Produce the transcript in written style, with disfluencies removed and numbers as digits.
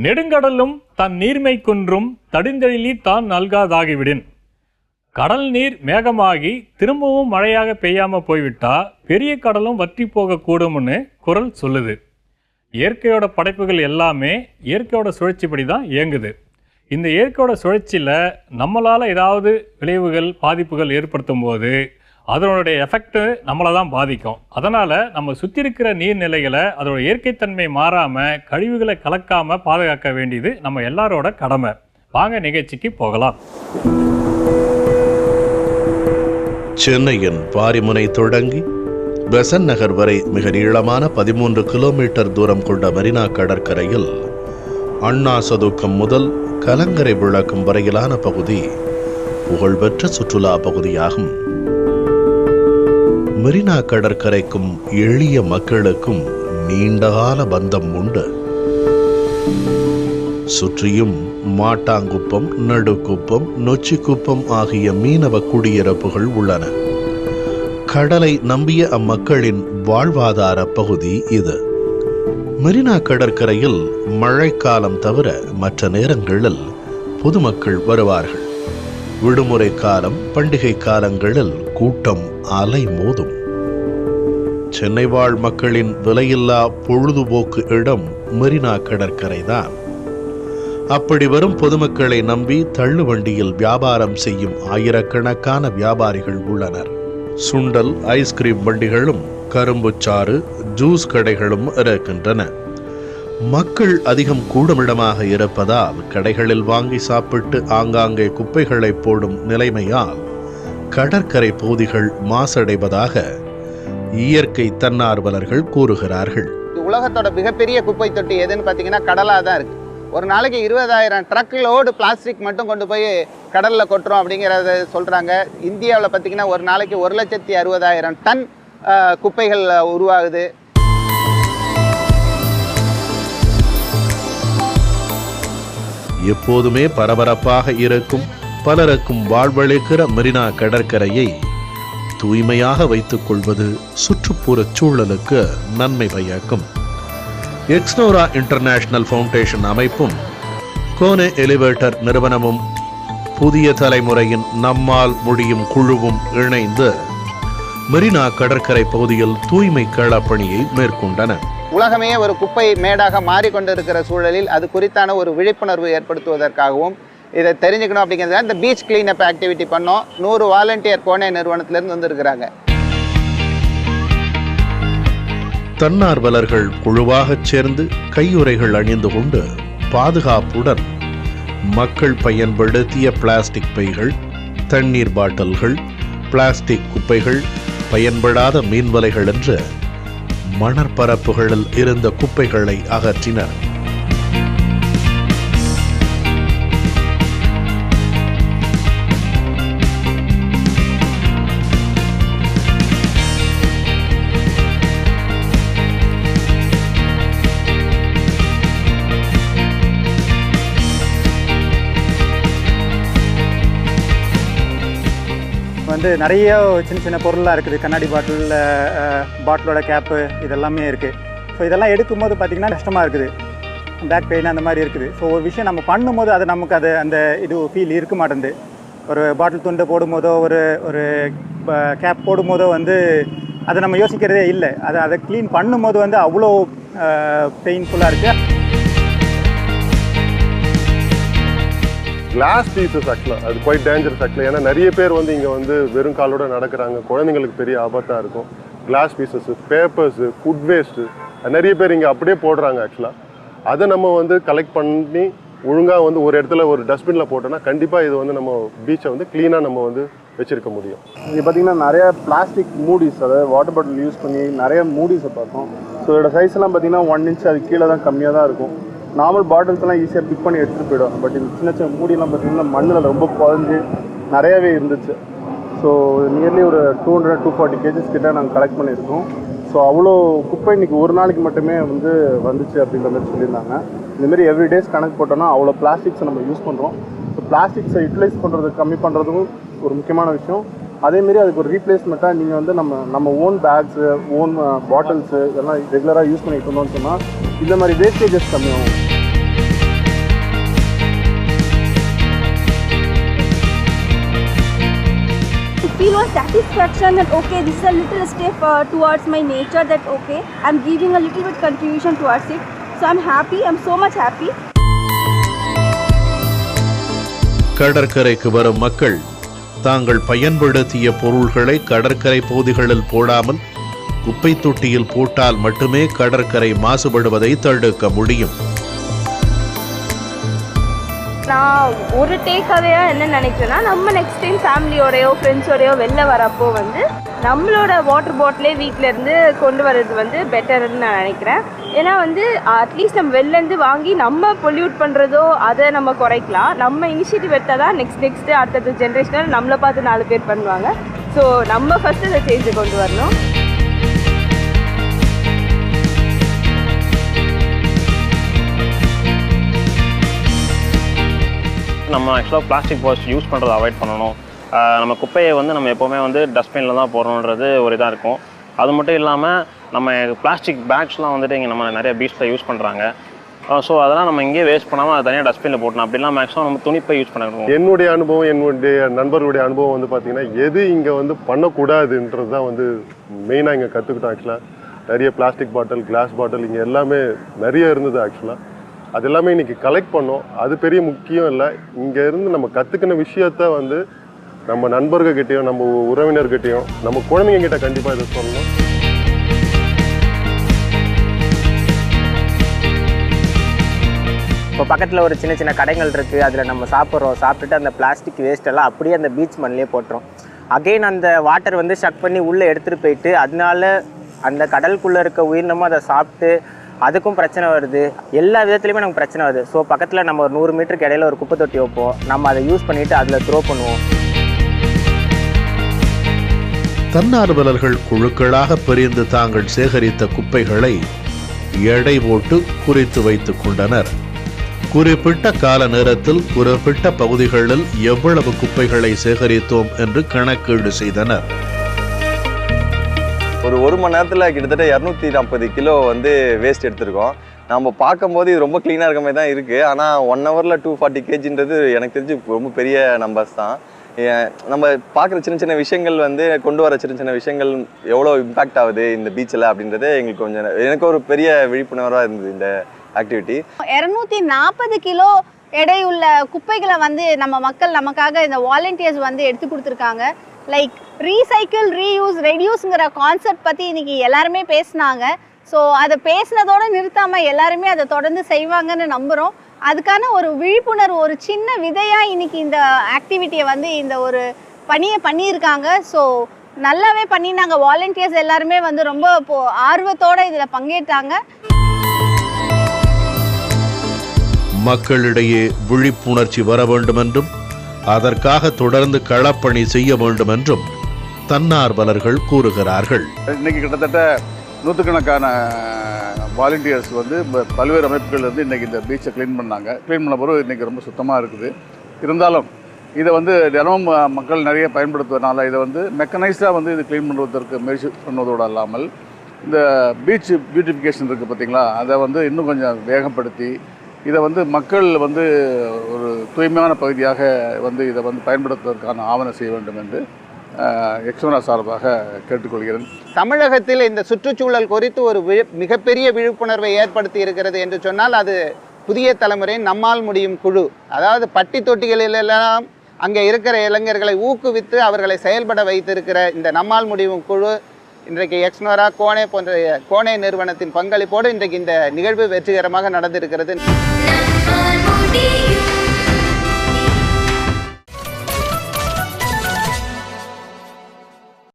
நெடுங்கடலும் தன் நீர்மை குன்றும் தடிந்தெழிலி தான் நல்காதாகிவிடின். கடல் நீர் மேகமாகி திரும்பவும் மழையாக பெய்யாம போய்விட்டா பெரிய கடலும் வற்றி போகக்கூடும்னு குறள் சொல்லுது. இயற்கையோட படைப்புகள் எல்லாமே இயற்கையோட சுழற்சிப்படி தான் இயங்குது. இந்த இயற்கையோட சுழற்சியில் நம்மளால் ஏதாவது விளைவுகள் பாதிப்புகள் ஏற்படுத்தும் போது அதனுடைய எஃபெக்ட் நம்மளை தான் பாதிக்கும். அதனால் நம்ம சுற்றி இருக்கிற நீர்நிலைகளை அதோட இயற்கைத்தன்மை மாறாமல் கழிவுகளை கலக்காமல் பாதுகாக்க வேண்டியது நம்ம எல்லாரோட கடமை. வாங்க நிகழ்ச்சிக்கு போகலாம். சென்னையின் பாரிமுனை தொடங்கி பெசன்ட் நகர் வரை மிக நீளமான 13 கிலோமீட்டர் தூரம் கொண்ட மெரினா கடற்கரையில் அண்ணா சதுக்கம் முதல் கலங்கரை விளக்கம் வரையிலான பகுதி புகழ்பெற்ற சுற்றுலா பகுதியாகும். மெரினா கடற்கரைக்கும் எளிய மக்களுக்கும் நீண்டகால பந்தம் உண்டு. சுற்றியும் மாட்டாங்குப்பம், நடுக்குப்பம், நொச்சிக்குப்பம் ஆகிய மீனவ குடியிருப்புகள் உள்ளன. கடலை நம்பிய அம்மக்களின் வாழ்வாதார பகுதி இது. மெரினா கடற்கரையில் மழைக்காலம் தவிர மற்ற நேரங்களில் பொதுமக்கள் வருவார்கள். விடுமுறை காலம், பண்டிகை காலங்களில் கூட்டம் அலை மோதும். சென்னை வாழ் மக்களின் விலையில்லா பொழுதுபோக்கு இடம் மெரினா கடற்கரை தான். அப்படி வரும் பொதுமக்களை நம்பி தள்ளுவண்டியில் வியாபாரம் செய்யும் ஆயிரக்கணக்கான வியாபாரிகள் உள்ளனர். சுண்டல், ஐஸ்கிரீம் வண்டிகளும் கரும்புச்சாறு, ஜூஸ் கடைகளும் இருக்கின்றன. மக்கள் அதிகம் கூடுமிடமாக இருப்பதால் கடைகளில் வாங்கி சாப்பிட்டு ஆங்காங்கே குப்பைகளை போடும் நிலைமையால் கடற்கரை பகுதிகள் மாசடைவதாக இயற்கை தன்னார்வலர்கள் கூறுகிறார்கள். உலகத்தோட மிகப்பெரிய குப்பை தொட்டி எதுன்னு பார்த்தீங்கன்னா கடலாக தான் இருக்கு. ஒரு நாளைக்கு 20,000 ட்ரக் லோடு பிளாஸ்டிக் மட்டும் கொண்டு போய் கடலில் கொட்டுறோம் அப்படிங்கிறத சொல்கிறாங்க. இந்தியாவில் பார்த்தீங்கன்னா ஒரு நாளைக்கு 1,60,000 டன் குப்பைகள் உருவாகுது. எப்போதுமே பரபரப்பாக இருக்கும், பலருக்கும் வாழ்வளிக்கிற மெரினா கடற்கரையை தூய்மையாக வைத்துக் கொள்வது சுற்றுப்புற சூழலுக்கு நன்மை பயக்கும். எக்ஸ்னோரா இன்டர்நேஷனல் ஃபவுண்டேஷன் அமைப்பும் கோனே எலிவேட்டர் நிறுவனமும் புதிய தலைமுறையின் நம்மால் முடியும் குழுவும் இணைந்து மெரினா கடற்கரை பகுதியில் தூய்மை களப்பணியை மேற்கொண்டன. உலகமே ஒரு குப்பை மேடாக மாறிக்கொண்டிருக்கிற சூழலில் அது குறித்தான ஒரு விழிப்புணர்வு ஏற்படுத்துவதற்காகவும் இதை தெரிஞ்சுக்கணும் அப்படிங்கிறத இந்த பீச் கிளீனப் ஆக்டிவிட்டி பண்ணோம். 100 வாலண்டியர் கோனே நிறுவனத்திலிருந்து வந்திருக்கிறாங்க. தன்னார்வலர்கள் குழுவாகச் சேர்ந்து கையுறைகள் அணிந்து கொண்டு பாதுகாப்புடன் மக்கள் பயன்படுத்திய பிளாஸ்டிக் பைகள், தண்ணீர் பாட்டில்கள், பிளாஸ்டிக் குப்பைகள், பயன்படாத மீன்வலைகள் என்று மணற்பரப்புகளில் இருந்த குப்பைகளை அகற்றினர். நிறைய சின்ன சின்ன பொருளாக இருக்குது. கண்ணாடி பாட்டிலோட கேப்பு இதெல்லாமே இருக்குது. ஸோ இதெல்லாம் எடுக்கும்போது பார்த்திங்கன்னா கஷ்டமாக இருக்குது, பேக் பெயின் அந்த மாதிரி இருக்குது. ஸோ ஒரு விஷயம் நம்ம பண்ணும்போது அது நமக்கு அந்த இது ஃபீல் இருக்க மாட்டேங்குது. ஒரு பாட்டில் துண்டு போடும்போதோ ஒரு கேப் போடும்போதோ அதை நம்ம யோசிக்கிறதே இல்லை. அதை க்ளீன் பண்ணும்போது அவ்வளோ பெயின்ஃபுல்லாக இருக்குது. கிளாஸ் பீசஸ் ஆக்சுவலாக அது குவைட் டேஞ்சரஸ் ஆக்சுவலாக. ஏன்னா நிறைய பேர் இங்கே வெறும் காலோடு நடக்கிறாங்க. குழந்தைங்களுக்கு பெரிய ஆபத்தாக இருக்கும். Glass pieces, papers, food waste நிறைய பேர் இங்கே அப்படியே போடுறாங்க. ஆக்சுவலாக அதை நம்ம கலெக்ட் பண்ணி ஒழுங்காக ஒரு இடத்துல ஒரு டஸ்ட்பினில் போட்டோன்னா கண்டிப்பாக இது நம்ம பீச்சை க்ளீனாக நம்ம வச்சுருக்க முடியும். இது பார்த்திங்கன்னா நிறையா பிளாஸ்டிக் மூடிஸ், அதாவது வாட்டர் பாட்டில் யூஸ் பண்ணி நிறைய மூடிஸை பார்த்தோம். ஸோ இதோட சைஸ்லாம் பார்த்திங்கன்னா 1 inch அது கீழே தான் கம்மியாக தான் இருக்கும். நார்மல் பாட்டில்ஸ்லாம் ஈஸியாக பிக் பண்ணி எடுத்துகிட்டு போயிடும். பட் இது சின்ன சின்ன மூடியெல்லாம் பார்த்திங்கன்னா மண்ணில் ரொம்ப குறைஞ்சி நிறையாவே இருந்துச்சு. ஸோ நியர்லி ஒரு 200-240 kgs கிட்ட நாங்கள் கலெக்ட் பண்ணியிருக்கோம். ஸோ அவ்வளோ குப்பை இன்றைக்கி ஒரு நாளைக்கு மட்டுமே வந்துச்சு அப்படின்ற மாதிரி சொல்லியிருந்தாங்க. இந்தமாரி எவ்ரி டேஸ் கணக்கு போட்டோன்னா அவ்வளோ பிளாஸ்டிக்ஸை நம்ம யூஸ் பண்ணுறோம். ஸோ பிளாஸ்டிக்ஸை யூட்டிலைஸ் பண்ணுறது கம்மி பண்ணுறதும் ஒரு முக்கியமான விஷயம். அதேமாரி அதுக்கு ஒரு ரீப்ளேஸ்மெண்ட்டாக நீங்கள் நம்ம ஓன் பேக்ஸு, ஓன் பாட்டில்ஸு இதெல்லாம் ரெகுலராக யூஸ் பண்ணிட்டு இருந்தோம்னு சொன்னால் இந்த மாதிரி வேஸ்டேஜஸ் கம்மியாகும். feel one satisfaction that okay, this is a little step towards my nature, that okay, I'm giving a little bit contribution towards it. So I'm happy, I'm so much happy. கடற்கரைக்கு வரும் மக்கள் தாங்கள் பயன்படுத்திய பொருள்களை கடற்கரை பகுதிகளில் போடாமல் குப்பை தொட்டியில் போட்டால் மட்டுமே கடற்கரை மாசுபடுவதை தடுக்க முடியும். நான் ஒரு டேக்அவேயாக என்ன நினைக்கிறேன்னா, நம்ம நெக்ஸ்ட் டைம் ஃபேமிலியோடையோ ஃப்ரெண்ட்ஸோடையோ வெளில வரப்போ வந்து நம்மளோட வாட்டர் பாட்டிலே வீட்டிலேருந்து கொண்டு வர்றது வந்து பெட்டர்னு நான் நினைக்கிறேன். ஏன்னா வந்து அட்லீஸ்ட் நம்ம வெளிலேருந்து வாங்கி நம்ம பொல்யூட் பண்ணுறதோ அதை நம்ம குறைக்கலாம். நம்ம இனிஷியேட்டிவ் எடுத்தால் தான் நெக்ஸ்ட்டு அடுத்தது ஜென்ரேஷனில் நம்மளை பார்த்து 4 பேர் பண்ணுவாங்க. ஸோ நம்ம ஃபஸ்ட்டு அதை சேஞ்சு கொண்டு வரணும். நம்ம ஆக்சுவலாக பிளாஸ்டிக் பால்ஸ் யூஸ் பண்ணுறதை அவாய்ட் பண்ணணும். நம்ம குப்பையை வந்து நம்ம எப்போவுமே வந்து டஸ்ட்பினில் தான் போடணுன்றது ஒரு இதாக இருக்கும். அது மட்டும் இல்லாமல் நம்ம பிளாஸ்டிக் பேக்ஸ்லாம் வந்துட்டு இங்கே நம்ம நிறைய பீச்சில் யூஸ் பண்ணுறாங்க. ஸோ அதெல்லாம் நம்ம இங்கேயே வேஸ்ட் பண்ணாமல் அதை தனியாக டஸ்ட்பினில் போட்டணும். அப்படிலாம் மேக்ஸிமம் நம்ம துணிப்பை யூஸ் பண்ணணும். என்னுடைய அனுபவம், என்னுடைய நண்பர்களுடைய அனுபவம் வந்து பார்த்தீங்கன்னா, எது இங்கே வந்து பண்ணக்கூடாதுன்றது தான் வந்து மெயினாக இங்கே கற்றுக்கிட்டோம். ஆக்சுவலாக நிறைய பிளாஸ்டிக் பாட்டில், கிளாஸ் பாட்டில் இங்கே எல்லாமே நிறைய இருந்தது. ஆக்சுவலாக அது எல்லாமே இன்றைக்கி கலெக்ட் பண்ணோம். அது பெரிய முக்கியம் இல்லை. இங்கே இருந்து நம்ம கற்றுக்கின விஷயத்த வந்து நம்ம நண்பர்கள்கிட்டையும், நம்ம உறவினர்கிட்டையும், நம்ம குழந்தைங்ககிட்ட கண்டிப்பாக இதை சொல்லணும். இப்போ பக்கத்தில் ஒரு சின்ன சின்ன கடைகள் இருக்குது, அதில் நம்ம சாப்பிட்டுட்டு அந்த பிளாஸ்டிக் வேஸ்ட்டெல்லாம் அப்படியே அந்த பீச் மண்ணிலே போட்டுரும். அகெயின் அந்த வாட்டர் வந்து ஷக் பண்ணி உள்ளே எடுத்துகிட்டு போயிட்டு அதனால அந்த கடலுக்குள்ளே இருக்க உயிரினமும் அதை சாப்பிட்டு அதுக்கும் பிரச்சனை வருது. எல்லா விதத்துலையுமே நமக்கு பிரச்சனை வருது. ஸோ பக்கத்தில் நம்ம ஒரு 100 மீட்டருக்கு இடையில ஒரு குப்பை தொட்டி வைப்போம். நம்ம அதை யூஸ் பண்ணிவிட்டு அதில் த்ரோ பண்ணுவோம். தன்னார்வலர்கள் குழுக்களாக பிரிந்து தாங்கள் சேகரித்த குப்பைகளை எடை போட்டு குறித்து வைத்துக் கொண்டனர். குறிப்பிட்ட கால நேரத்தில் குறிப்பிட்ட பகுதிகளில் எவ்வளவு குப்பைகளை சேகரித்தோம் என்று கணக்கீடு செய்தனர். ஒரு மணி நேரத்தில் கிட்டத்தட்ட 240 கிலோ வந்து வேஸ்ட் எடுத்திருக்கோம். நம்ம பார்க்கும்போது இது ரொம்ப க்ளீனாக இருக்க மாதிரி தான் இருக்குது. ஆனால் 1 ஹவரில் 240 kgன்றது எனக்கு தெரிஞ்சு ரொம்ப பெரிய நம்பர்ஸ் தான். நம்ம பார்க்குற சின்ன சின்ன விஷயங்கள் வந்து கொண்டு வர சின்ன சின்ன விஷயங்கள் எவ்வளோ இம்பேக்ட் ஆகுது இந்த பீச்சில் அப்படின்றது எங்களுக்கு கொஞ்சம் எனக்கு ஒரு பெரிய விழிப்புணர்வாக இருந்தது இந்த ஆக்டிவிட்டி. 240 கிலோ எடையுள்ள குப்பைகளை வந்து நம்ம மக்கள் நமக்காக இந்த வாலண்டியர்ஸ் வந்து எடுத்து கொடுத்துருக்காங்க. லைக் ரீசைக்கிள், ரீயூஸ், ரெடியூஸுங்கிற கான்செப்ட் பற்றி இன்றைக்கி எல்லாருமே பேசினாங்க. ஸோ அதை பேசினதோடு நிறுத்தாமல் எல்லாருமே அதை தொடர்ந்து செய்வாங்கன்னு நம்புகிறோம். அதுக்கான ஒரு விழிப்புணர்வு, ஒரு சின்ன விதையாக இன்றைக்கி இந்த ஆக்டிவிட்டியை வந்து இந்த ஒரு பணியை பண்ணியிருக்காங்க. ஸோ நல்லாவே பண்ணினாங்க. வாலண்டியர்ஸ் எல்லாருமே வந்து ரொம்ப ஆர்வத்தோடு இதில் பங்கேற்றாங்க. மக்களிடையே விழிப்புணர்ச்சி வர வேண்டும் என்றும் அதற்காக தொடர்ந்து களப்பணி செய்ய வேண்டும் என்றும் தன்னார்வலர்கள் கூறுகிறார்கள். இன்னைக்கு கிட்டத்தட்ட 100கணக்கான வாலண்டியர்ஸ் வந்து பல்வேறு அமைப்புகள் இருந்து இன்றைக்கி இந்த பீச்சை க்ளீன் பண்ணாங்க. க்ளீன் பண்ண பிறகு இன்றைக்கி ரொம்ப சுத்தமாக இருக்குது. இருந்தாலும் இதை வந்து தினமும் மக்கள் நிறைய பயன்படுத்துவதனால இதை வந்து மெக்கனைஸ்டாக வந்து இது க்ளீன் பண்ணுவதற்கு முயற்சி பண்ணுவதோடு அல்லாமல் இந்த பீச் பியூட்டிஃபிகேஷன் இருக்குது பார்த்திங்களா, அதை வந்து இன்னும் கொஞ்சம் வேகப்படுத்தி இதை வந்து மக்கள் வந்து ஒரு தூய்மையான பகுதியாக வந்து இதை வந்து பயன்படுத்துவதற்கான ஆவணம் செய்ய வேண்டும் என்று எக்ஸ்மோனா சார்பாக கேட்டுக்கொள்கிறேன். தமிழகத்தில் இந்த சுற்றுச்சூழல் குறித்து ஒரு மிகப்பெரிய விழிப்புணர்வை ஏற்படுத்தி இருக்கிறது என்று சொன்னால் அது புதிய தலைமுறையின் நம்மால் முடியும் குழு. அதாவது பட்டி தொட்டிகளிலெல்லாம் அங்கே இருக்கிற இளைஞர்களை ஊக்குவித்து அவர்களை செயல்பட வைத்திருக்கிற இந்த நம்மால் முடியும் குழு இன்றைக்கு எக்ஸ்னோரா, கோனே போன்ற கோனே நிறுவனத்தின் பங்களிப்போடு இன்றைக்கு இந்த நிகழ்வு வெற்றிகரமாக நடந்திருக்கிறது.